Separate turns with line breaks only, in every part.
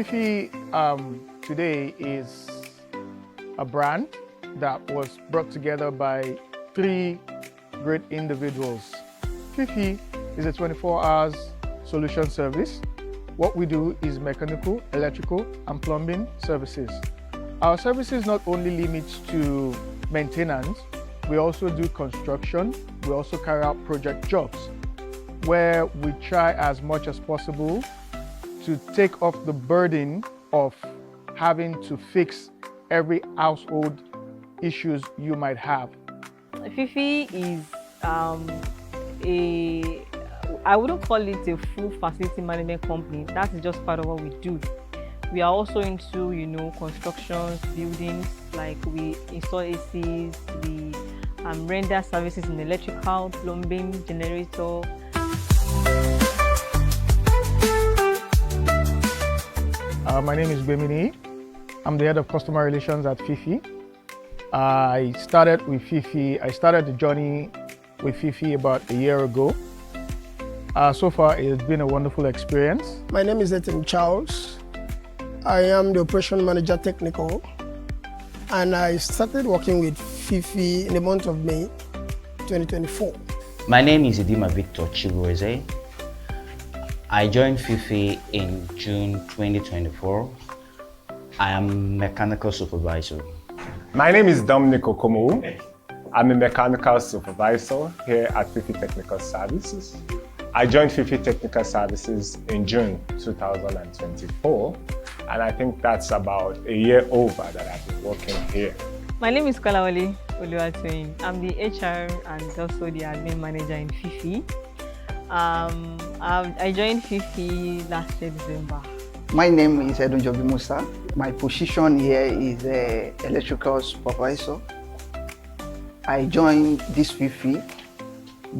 Fifi today is a brand that was brought together by three great individuals. Fifi is a 24 hours solution service. What we do is mechanical, electrical, and plumbing services. Our services not only limit to maintenance, we also do construction. We also carry out project jobs where we try as much as possible to take off the burden of having to fix every household issues you might have.
Fifi is I wouldn't call it a full facility management company. That is just part of what we do. We are also into, constructions, buildings, like we install ACs, we render services in electrical, plumbing, generator.
My name is Bemini. I'm the head of customer relations at Fifi. I started the journey with Fifi about a year ago. So far, it's been a wonderful experience.
My name is Etim Charles. I am the operation manager technical, and I started working with Fifi in the month of May 2024.
My name is Idima Victor Chibueze. I joined Fifi in June 2024. I am mechanical supervisor.
My name is Dominic Okomo. I'm a mechanical supervisor here at Fifi Technical Services. I joined Fifi Technical Services in June 2024, and I think that's about a year over that I've been working here.
My name is Kolawole Oluwatoyin. I'm the HR and also the admin manager in Fifi. I joined Fifi last year, December.
My name is Edunjobi Musa. My position here is electrical supervisor. I joined this Fifi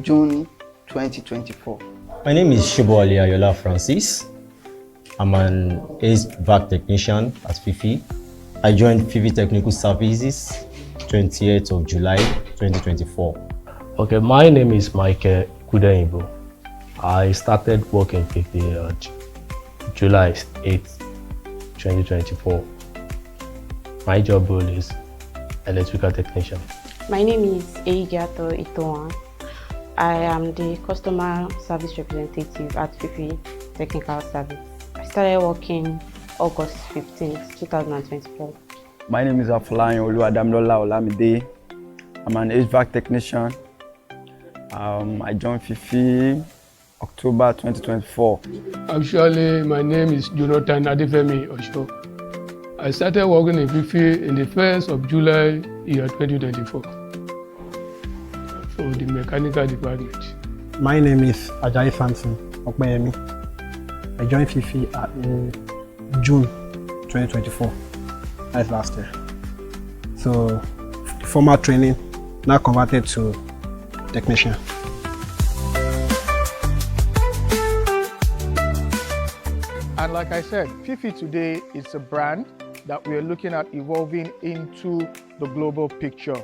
June 2024.
My name is Shibuali Ayola Francis. I'm an HVAC technician at Fifi. I joined Fifi Technical Services 28th of July 2024.
Okay, my name is Michael Kudaibo. I started working Fifi July 8th, 2024. My job role is electrical technician.
My name is Eigato Itoan. I am the customer service representative at Fifi Technical Service. I started working August 15th, 2024.
My name is Afolayan Oluwadamilola Olamide. I'm an HVAC technician. I joined Fifi October 2024.
Actually, my name is Jonathan Adefemi Osho. I started working in Fifi in the 1st of July year 2024 for the mechanical department.
My name is Ajayi Samson Okpeyemi. I joined Fifi in June 2024. That's last year. So, formal training, now converted to technician.
And like I said, Fifi today is a brand that we are looking at evolving into the global picture.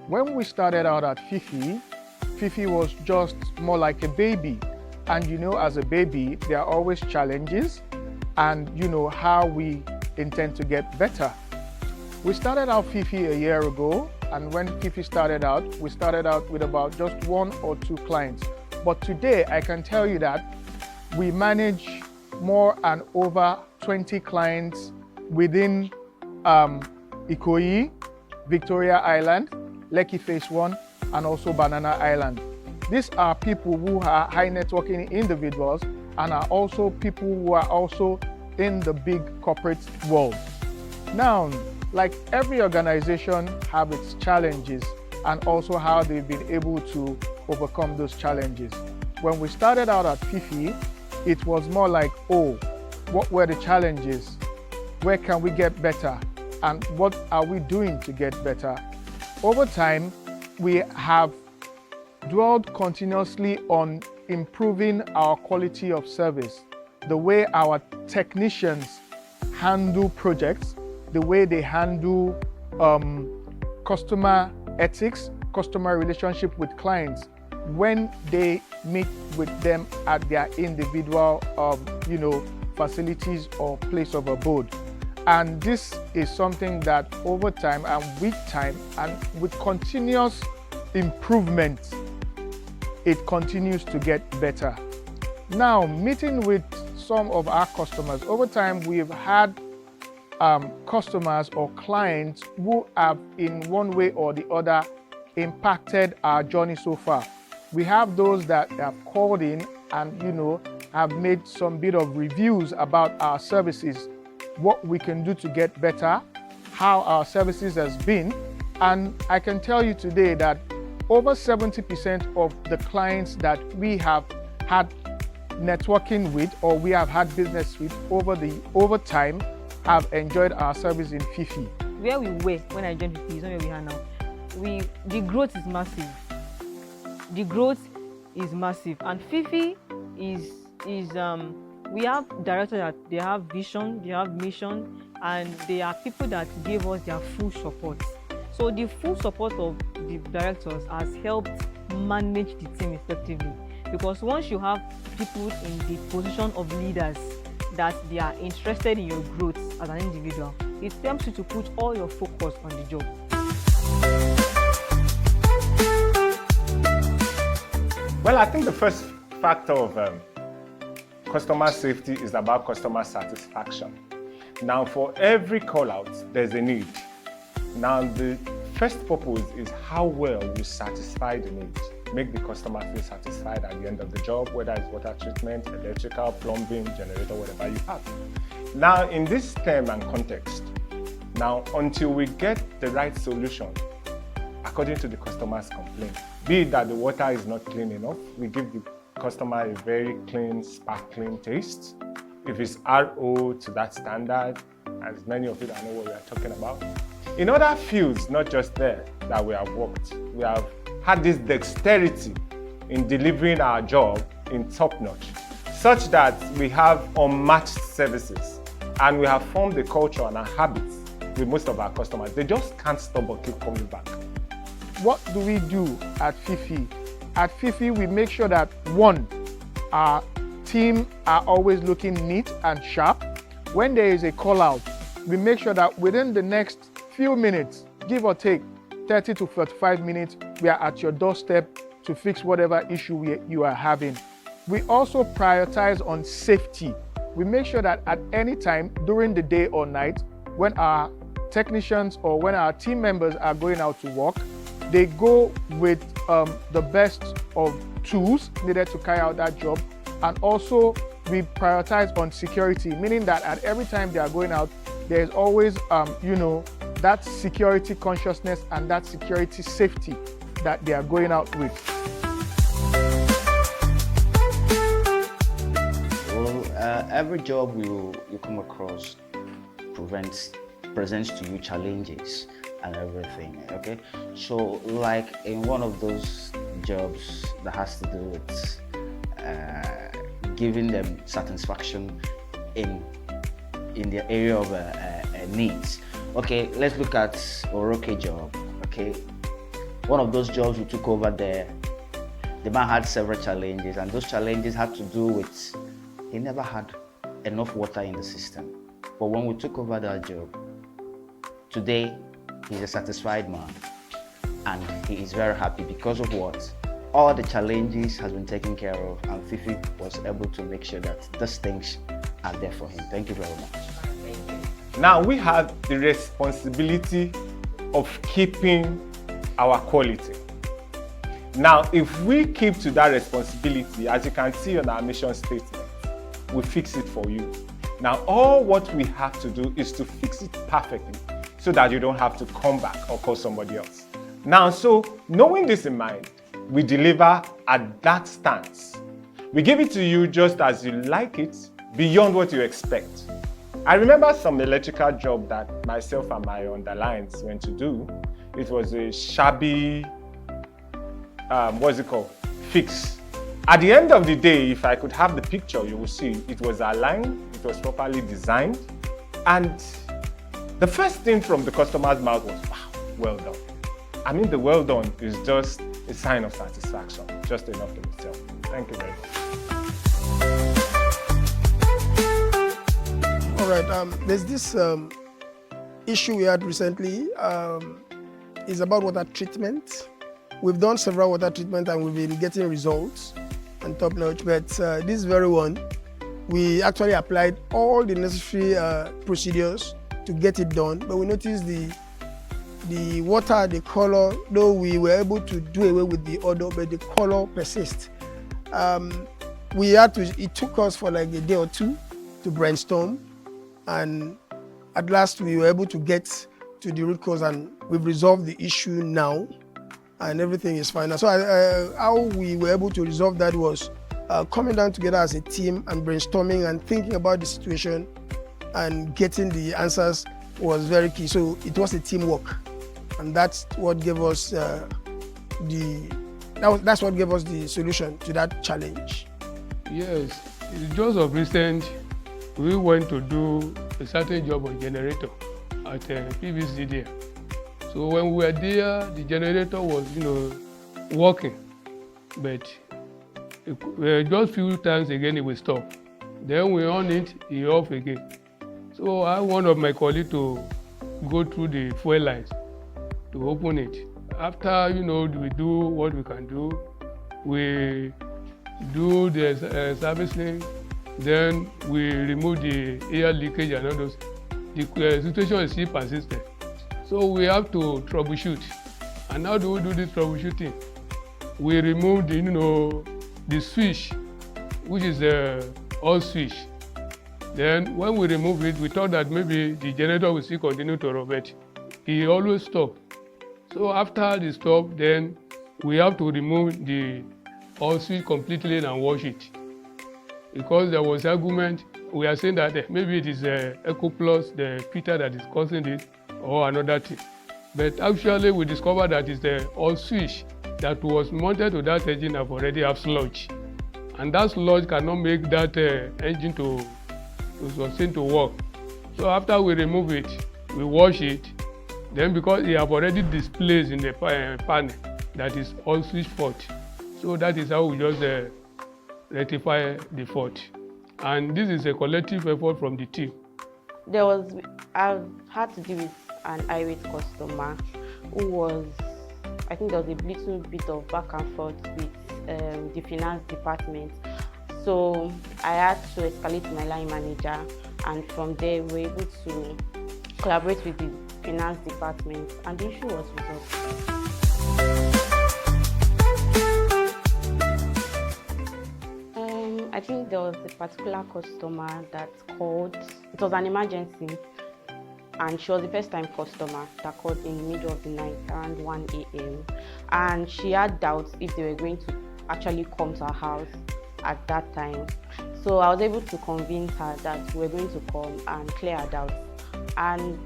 When we started out at Fifi, Fifi was just more like a baby. And as a baby, there are always challenges and how we intend to get better. We started out Fifi a year ago, and when Fifi started out, we started out with about just 1 or 2 clients. But today, I can tell you that we manage more and over 20 clients within Ikoyi, Victoria Island, Lekki Phase 1, and also Banana Island. These are people who are high networking individuals and are also people who are also in the big corporate world. Now, like every organization have its challenges and also how they've been able to overcome those challenges. When we started out at Fifi, it was more like, what were the challenges? Where can we get better? And what are we doing to get better? Over time, we have dwelled continuously on improving our quality of service, the way our technicians handle projects, the way they handle customer ethics, customer relationship with clients, when they meet with them at their individual, facilities or place of abode. And this is something that over time and with time and with continuous improvement, it continues to get better. Now, meeting with some of our customers, over time we've had customers or clients who have in one way or the other impacted our journey so far. We have those that have called in and have made some bit of reviews about our services, what we can do to get better, how our services has been. And I can tell you today that over 70% of the clients that we have had networking with or we have had business with over time have enjoyed our service in Fifi.
Where we were when I joined Fifi is not where we are now. The growth is massive. The growth is massive, and Fifi is we have directors that they have vision, they have mission, and they are people that give us their full support. So the full support of the directors has helped manage the team effectively, because once you have people in the position of leaders that they are interested in your growth as an individual, it helps you to put all your focus on the job.
Well, I think the first factor of customer safety is about customer satisfaction. Now, for every call out, there's a need. Now, the first purpose is how well you satisfy the need. Make the customer feel satisfied at the end of the job, whether it's water treatment, electrical, plumbing, generator, whatever you have. Now, in this term and context, now, until we get the right solution, according to the customer's complaint, be it that the water is not clean enough, we give the customer a very clean, sparkling taste. If it's RO to that standard, as many of you that know what we are talking about. In other fields, not just there, that we have worked, we have had this dexterity in delivering our job in top notch, such that we have unmatched services, and we have formed a culture and a habits with most of our customers. They just can't stop but keep coming back.
What do we do at Fifi? At Fifi, we make sure that one, our team are always looking neat and sharp. When there is a call out, we make sure that within the next few minutes, give or take 30 to 45 minutes, we are at your doorstep to fix whatever issue you are having. We also prioritize on safety. We make sure that at any time during the day or night, when our technicians or when our team members are going out to work, they go with the best of tools needed to carry out that job. And also we prioritize on security, meaning that at every time they are going out, there's always that security consciousness and that security safety that they are going out with.
Well, every job you come across presents to you challenges and everything, okay? So like in one of those jobs that has to do with giving them satisfaction in the area of needs. Okay, let's look at Oroke job, okay? One of those jobs we took over there, the man had several challenges, and those challenges had to do with he never had enough water in the system. But when we took over that job, today he's a satisfied man, and he is very happy because of what? All the challenges has been taken care of, and Fifi was able to make sure that these things are there for him. Thank you very much.
Now we have the responsibility of keeping our quality. Now, if we keep to that responsibility, as you can see on our mission statement, we fix it for you. Now, all what we have to do is to fix it perfectly so that you don't have to come back or call somebody else. Now, so knowing this in mind, we deliver at that stance. We give it to you just as you like it, beyond what you expect. I remember some electrical job that myself and my underlines went to do. It was a shabby, fix. At the end of the day, if I could have the picture, you will see it was aligned, it was properly designed, and the first thing from the customer's mouth was, wow, well done. I mean, the well done is just a sign of satisfaction, just enough in itself. Thank you very much.
All right. There's this issue we had recently. Is about water treatment. We've done several water treatment and we've been getting results and top notch. But this very one, we actually applied all the necessary procedures to get it done. But we noticed the water, the color, though we were able to do away with the odor, but the color persists. It took us for like a day or two to brainstorm, and at last we were able to get to the root cause, and we've resolved the issue now, and everything is fine. So how we were able to resolve that was coming down together as a team and brainstorming and thinking about the situation and getting the answers was very key. So it was a teamwork, and that's what gave us that's what gave us the solution to that challenge.
Yes, just of recent, we went to do a certain job on generator at PVC there. So when we were there, the generator was, working, but just few times again it will stop. Then we on it, it off again. So I one of my colleagues to go through the fuel lines to open it. After, we do what we can do, we do the servicing, then we remove the air leakage and all those. The situation is still persistent. So we have to troubleshoot. And how do we do this troubleshooting? We remove the switch, which is the oil switch. Then when we remove it, we thought that maybe the generator will still continue to run, but it always stops. So after the stop, then we have to remove the oil switch completely and wash it. Because there was argument, we are saying that maybe it is Eco Plus, the filter that is causing this, or another thing. But actually we discovered that it's the oil switch that was mounted to that engine have already have sludge. And that sludge cannot make that engine to sustain to work. So after we remove it, we wash it, then because it have already displaced in the panel, that is oil switch fault. So that is how we just rectify the fault. And this is a collective effort from the team.
I've had to deal with an irate customer who was, I think there was a little bit of back and forth with the finance department. So I had to escalate to my line manager, and from there we were able to collaborate with the finance department, and the issue was resolved. I think there was a particular customer that called. It was an emergency, and she was the first-time customer that called in the middle of the night around 1 a.m. And she had doubts if they were going to actually come to our house at that time. So I was able to convince her that we were going to come and clear her doubts. And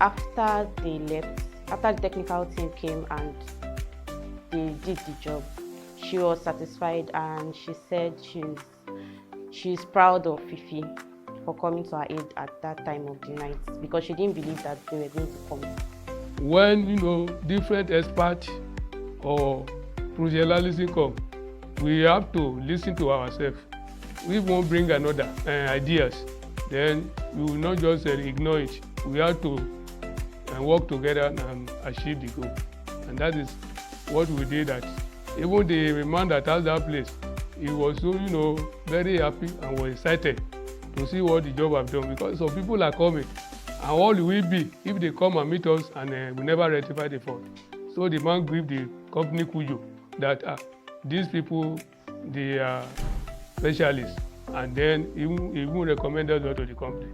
after they left, after the technical team came and they did the job, she was satisfied, and she said she's proud of Fifi for coming to her aid at that time of the night, because she didn't believe that they were going to come.
When different experts or professionalism come, we have to listen to ourselves. We won't bring another ideas, then we will not just ignore it. We have to work together and achieve the goal. And that is what we did. That even the man that has that place, he was so very happy and was excited to see what the job have done, because some people are coming, and what will we be if they come and meet us and we never rectify the fault? So the man gave the company kujo that these people, they are specialists, and then he even recommended us to the company.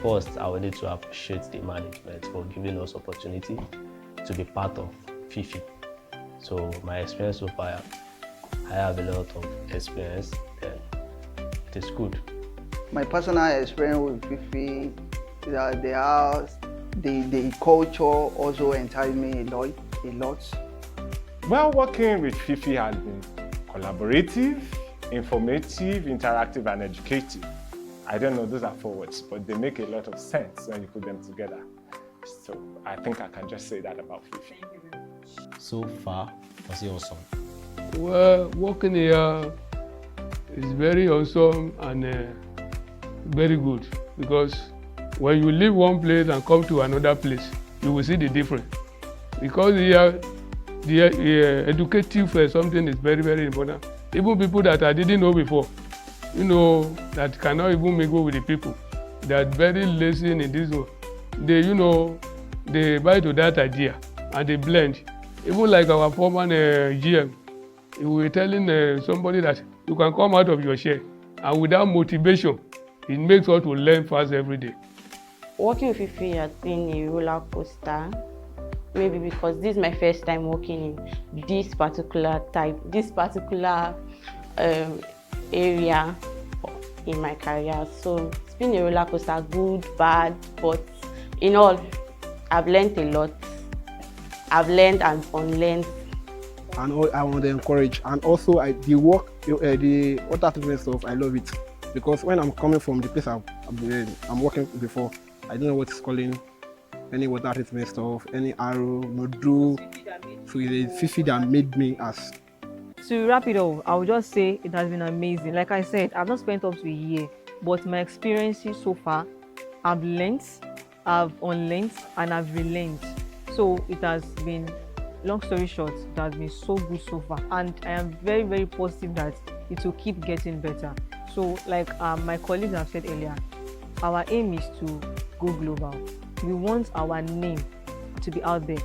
First, I would need to appreciate the management for giving us opportunity to be part of Fifi. So my experience so far, I have a lot of experience, and it is good.
My personal experience with Fifi is that the culture also enticed me a lot. a lot.
Well, working with Fifi has been collaborative, informative, interactive, and educative. I don't know, those are 4 words, but they make a lot of sense when you put them together. So I think I can just say that about Fifi.
So far, was it awesome?
Well, working here is very awesome and very good, because when you leave one place and come to another place, you will see the difference. Because here, the educative something is very, very important. Even people that I didn't know before, you know, that cannot even mingle with the people, that very lazy in this one, they, you know, they buy to that idea and they blend. Even like our former GM, we were telling somebody that you can come out of your shell, and without motivation, it makes us to learn fast every day.
Working with Fifi has been a roller coaster, maybe because this is my first time working in this particular area in my career. So it's been a roller coaster, good, bad, but in all, I've learned a lot. I've learned and unlearned.
And I want to encourage, and also the water treatment stuff, I love it, because when I'm coming from the place I'm working before, I don't know what it's calling, any water treatment stuff, any arrow, module. So it's Fifi that made me as.
To wrap it up, I would just say it has been amazing. Like I said, I've not spent up to a year, but my experiences so far, I've learned, I've unlearned, and I've relearned. So it has been, long story short, it has been so good so far, and I am very, very positive that it will keep getting better. So like my colleagues have said earlier, our aim is to go global. We want our name to be out there.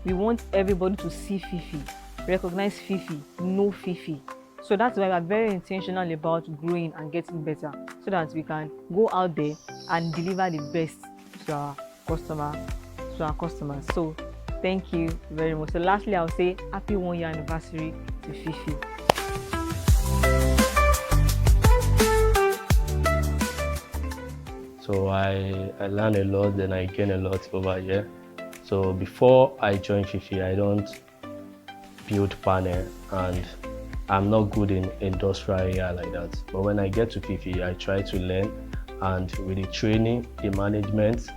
We want everybody to see Fifi, recognize Fifi, know Fifi. So that's why we're very intentional about growing and getting better, so that we can go out there and deliver the best to our customers. So thank you very much. So lastly, I'll say happy 1-year anniversary to Fifi.
So I learned a lot, then I gained a lot over here. So before I joined Fifi, I don't build panel, and I'm not good in industrial area like that. But when I get to Fifi, I try to learn, and with the training, the management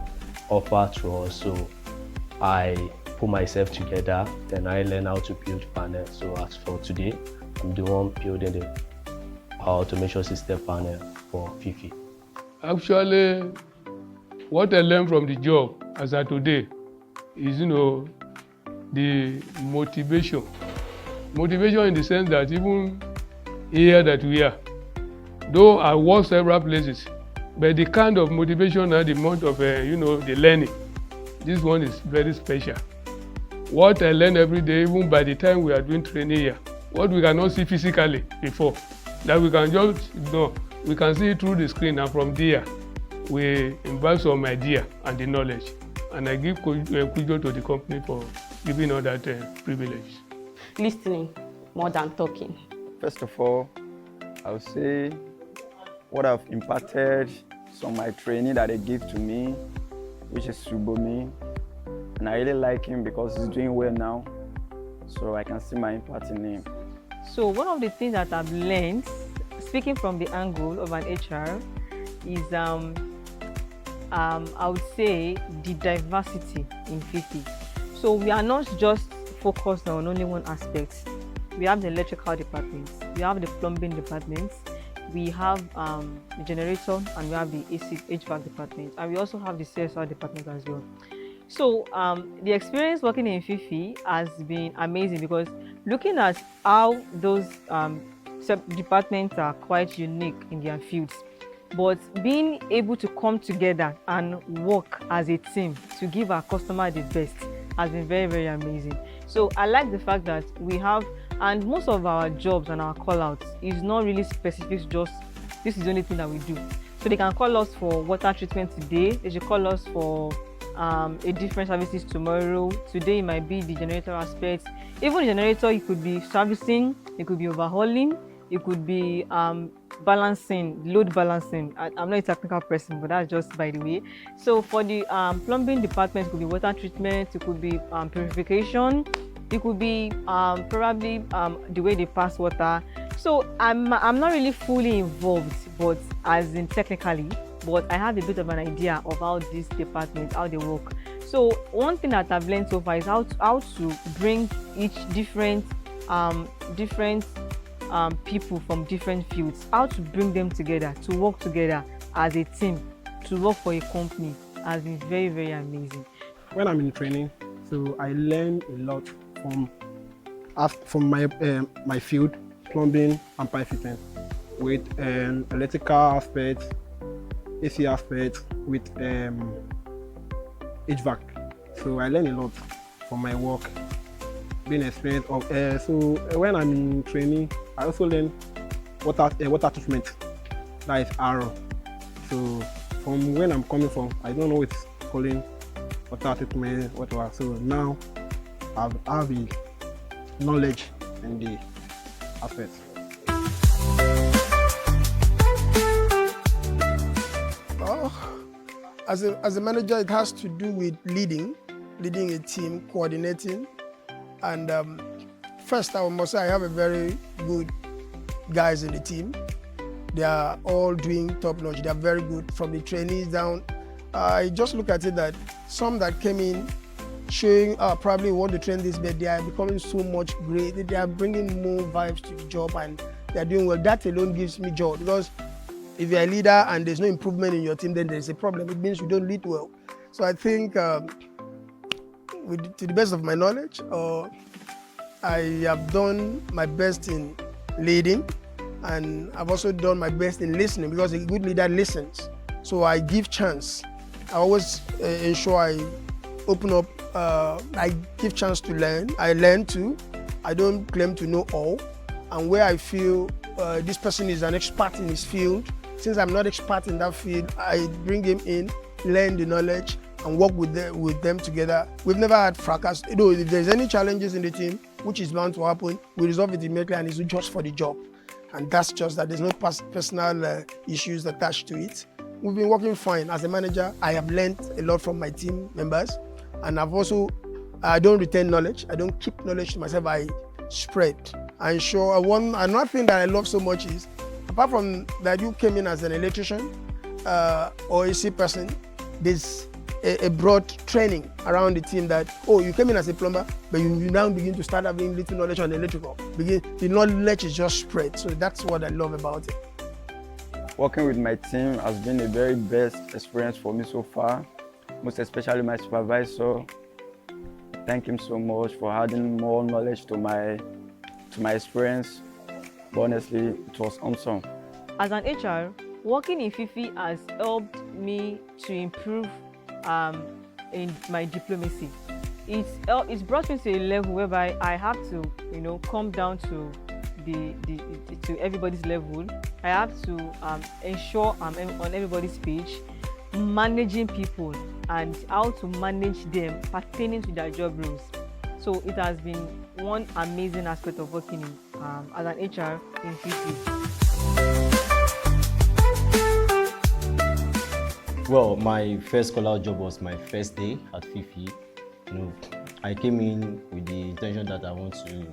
offer to us, so I put myself together, then I learn how to build panel. So as for today, I'm the one building the automation system panel for Fifi.
Actually, what I learned from the job as of today is, you know, the motivation. Motivation in the sense that even here that we are, though I work several places, but the kind of motivation and the amount of, you know, the learning, this one is very special. What I learn every day, even by the time we are doing training here, what we cannot see physically before, that we can just, you know, we can see it through the screen, and from there, we imbibe some idea and the knowledge. And I give kudos to the company for giving us that privilege.
Listening more than talking.
First of all, I would say what I've imparted, some of my training that they give to me, which is Subomi. And I really like him because he's doing well now. So I can see my impact in him.
So one of the things that I've learned, speaking from the angle of an HR, is I would say the diversity in Fifi. So we are not just focused on only one aspect. We have the electrical department, we have the plumbing department, we have the generator, and we have the HVAC department, and we also have the CSR department as well. So the experience working in Fifi has been amazing, because looking at how those departments are quite unique in their fields, but being able to come together and work as a team to give our customer the best has been very, very amazing. So I like the fact that we have, and most of our jobs and our call-outs is not really specific, just this is the only thing that we do. So they can call us for water treatment today, they should call us for a different services tomorrow. Today it might be the generator aspect. Even the generator, it could be servicing, it could be overhauling, it could be load balancing. I'm not a technical person, but that's just by the way. So for the plumbing department, it could be water treatment, it could be purification, it could be probably the way they pass water. So I'm not really fully involved, but as in technically, but I have a bit of an idea of how this department, how they work. So one thing that I've learned so far is how to bring each different people from different fields, how to bring them together, to work together as a team, to work for a company has been very, very amazing.
When I'm in training, so I learn a lot from my field, plumbing and pipe fitting, with electrical aspects, AC aspects, with HVAC. So I learn a lot from my work, being experienced of. So when I'm in training, I also learn water treatment, that is RO. So from when I'm coming from, I don't know it's calling water treatment, whatever. So now I have a knowledge in the aspects.
As a manager, it has to do with leading a team, coordinating. And first, I must say I have a very good guys in the team. They are all doing top notch. They are very good from the trainees down. I just look at it that some that came in showing probably want to train this, but they are becoming so much great. They are bringing more vibes to the job and they are doing well. That alone gives me joy, because if you're a leader and there's no improvement in your team, then there's a problem. It means you don't lead well. So I think, to the best of my knowledge, I have done my best in leading, and I've also done my best in listening, because a good leader listens. So I give chance. I always ensure I open up, I give chance to learn. I learn too. I don't claim to know all. And where I feel this person is an expert in his field, since I'm not expert in that field, I bring him in, learn the knowledge, and work with them together. We've never had fracas. You know, if there's any challenges in the team, which is bound to happen, we resolve it immediately, and it's just for the job. And that's just that. There's no personal issues attached to it. We've been working fine. As a manager, I have learned a lot from my team members, and I don't retain knowledge. I don't keep knowledge to myself. I spread. And sure, another thing that I love so much is, apart from that you came in as an electrician or AC person, there's a broad training around the team that, you came in as a plumber, but you now begin to start having little knowledge on electrical. The knowledge is just spread. So that's what I love about it.
Working with my team has been a very best experience for me so far, most especially my supervisor. Thank him so much for adding more knowledge to my experience. But honestly, it was awesome.
As an HR, working in Fifi has helped me to improve in my diplomacy. It's brought me to a level whereby I have to, come down to to everybody's level. I have to ensure I'm on everybody's page, managing people and how to manage them pertaining to their job roles. So it has been one amazing aspect of working in, as an HR in Fifi.
Well, my first call-out job was my first day at Fifi. I came in with the intention that I want to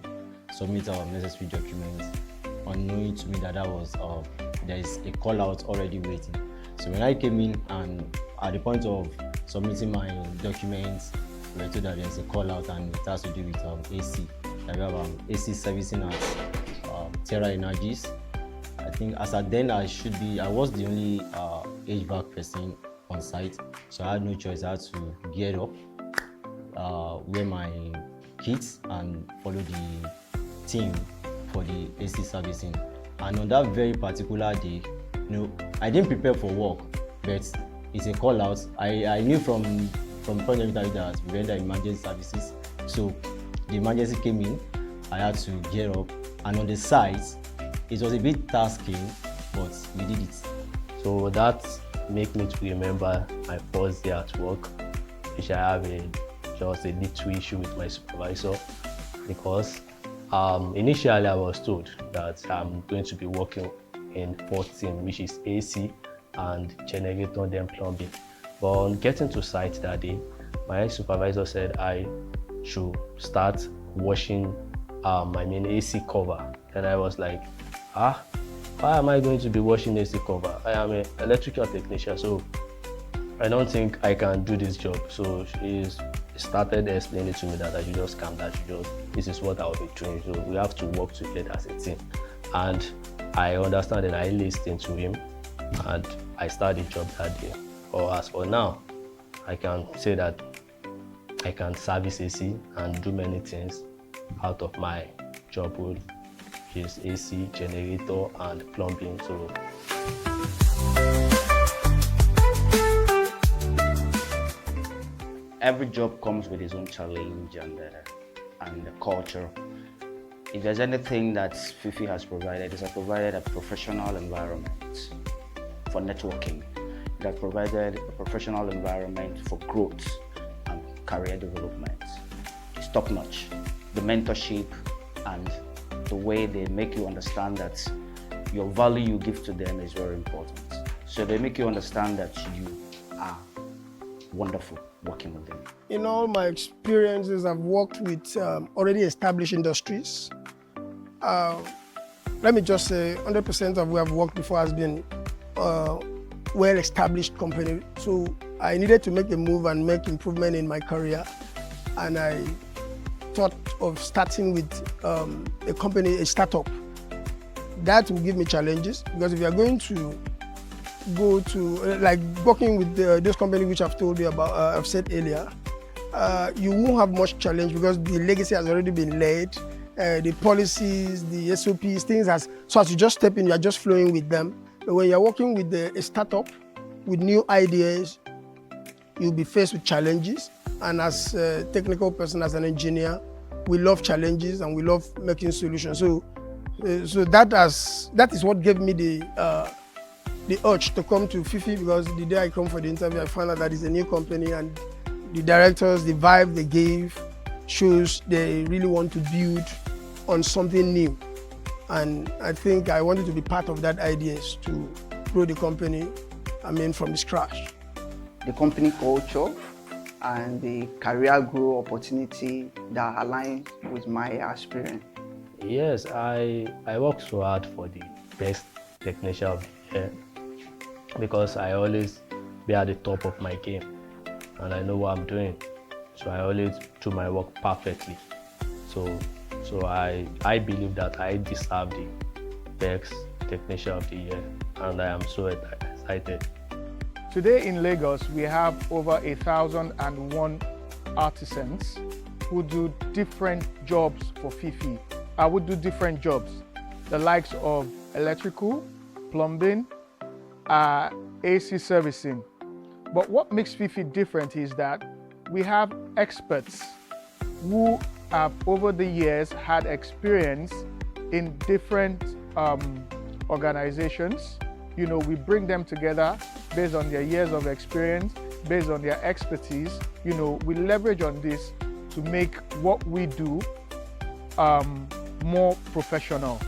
submit our necessary documents, unknowing to me that there is a call-out already waiting. So when I came in and at the point of submitting my documents, we were told that there's a call-out and it has to do with AC. That we have AC servicing at Terra Energies. I think as at then I was the only HVAC person on site, so I had no choice. I had to gear up, wear my kits and follow the team for the AC servicing. And on that very particular day, I didn't prepare for work, but it's a call out. I knew from point of view that we render emergency services, so the emergency came in. I had to gear up, and on the site, it was a bit tasking, but we did it.
So that made me to remember my first day at work, which I have just a little issue with my supervisor, because initially I was told that I'm going to be working in fourth team, which is AC and generator, then plumbing. But on getting to site that day, my supervisor said I should start washing AC cover. And I was like, why am I going to be washing AC cover? I am an electrical technician, so I don't think I can do this job. So she started explaining to me that I should just calm down, this is what I'll be doing. So we have to work together as a team. And I understand and I listened to him and I started the job that day. Or as for now, I can say that I can service AC and do many things out of my job role, which is AC, generator, and plumbing. So
every job comes with its own challenge and the culture. If there's anything that Fifi has provided, it has provided a professional environment for networking. It has provided a professional environment for growth and career development. It's top-notch. The mentorship and the way they make you understand that your value you give to them is very important. So they make you understand that you are wonderful working with them.
In all my experiences, I've worked with already established industries. Let me just say 100% of where I've worked before has been well-established company. So I needed to make a move and make improvement in my career. And I thought of starting with a company, a startup. That will give me challenges because if you are going to go to, like working with those companies which I've told you about, I've said earlier, you won't have much challenge because the legacy has already been laid, the policies, the SOPs, so as you just step in, you are just flowing with them. But when you're working with a startup, with new ideas, you'll be faced with challenges. And as a technical person, as an engineer, we love challenges and we love making solutions. So that is what gave me the urge to come to Fifi, because the day I come for the interview, I found out that it's a new company and the directors, the vibe they gave shows they really want to build on something new. And I think I wanted to be part of that idea to grow the company, from scratch.
The company culture and the career growth opportunity that align with my experience.
Yes, I work so hard for the best technician of the year because I always be at the top of my game and I know what I'm doing. So I always do my work perfectly. So I believe that I deserve the best technician of the year and I am so excited.
Today in Lagos, we have over 1,001 artisans who do different jobs for Fifi. I would do different jobs, the likes of electrical, plumbing, AC servicing. But what makes Fifi different is that we have experts who have over the years had experience in different organizations. We bring them together based on their years of experience, based on their expertise. We leverage on this to make what we do more professional.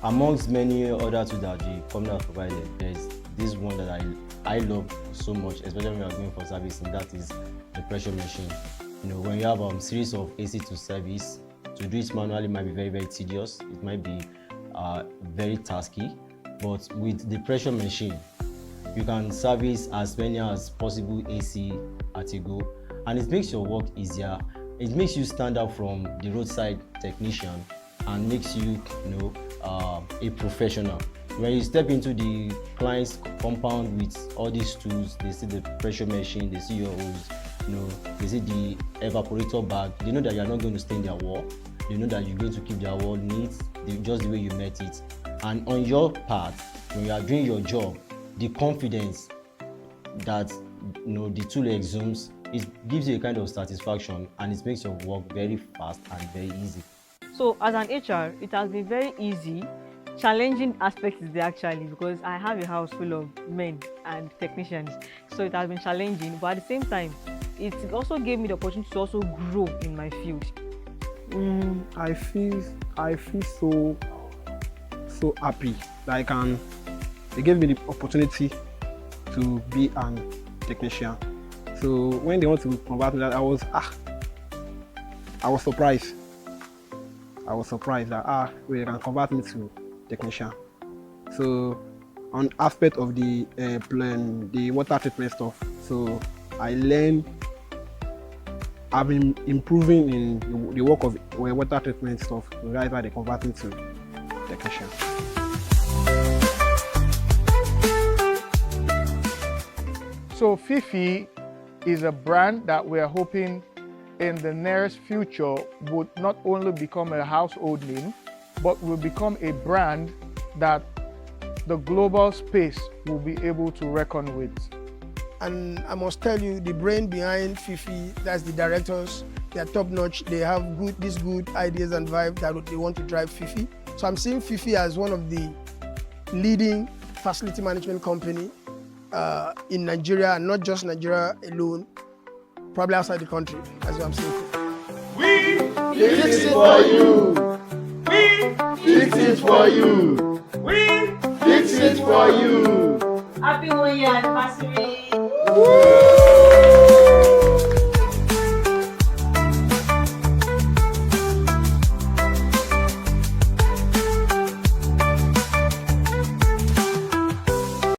Amongst many other tools that the company has provided, there's this one that I love so much, especially when you are going for servicing, that is the pressure machine. When you have a series of AC to service, to do it manually might be very, very tedious. It might be very tasky, but with the pressure machine, you can service as many as possible AC at a go, and it makes your work easier. It makes you stand out from the roadside technician and makes you, a professional. When you step into the client's compound with all these tools, they see the pressure machine, they see your hose, they see the evaporator bag. They know that you are not going to stain their wall. They know that you're going to keep their wall neat, just the way you met it. And on your part, when you are doing your job, the confidence that the tool exudes, it gives you a kind of satisfaction and it makes your work very fast and very easy.
So as an HR, it has been very easy. Challenging aspect is there actually, because I have a house full of men and technicians, so it has been challenging, but at the same time it also gave me the opportunity to also grow in my field.
I feel so so happy that they gave me the opportunity to be an technician. So when they want to convert me, I was surprised. I was surprised that they can convert me to technician. So on aspect of the water treatment stuff, so I learned. I've been improving in the work of water treatment stuff. That's why they convert me to technician.
So Fifi is a brand that we are hoping in the nearest future would not only become a household name, but will become a brand that the global space will be able to reckon with.
And I must tell you, the brain behind Fifi, that's the directors, they are top notch. They have these good ideas and vibe that they want to drive Fifi. So I'm seeing Fifi as one of the leading facility management company in Nigeria, and not just Nigeria alone, probably outside the country, as I'm seeing.
We fix it for you. We fix it for you. We fix it for you.
Happy 1 year anniversary.
Woo!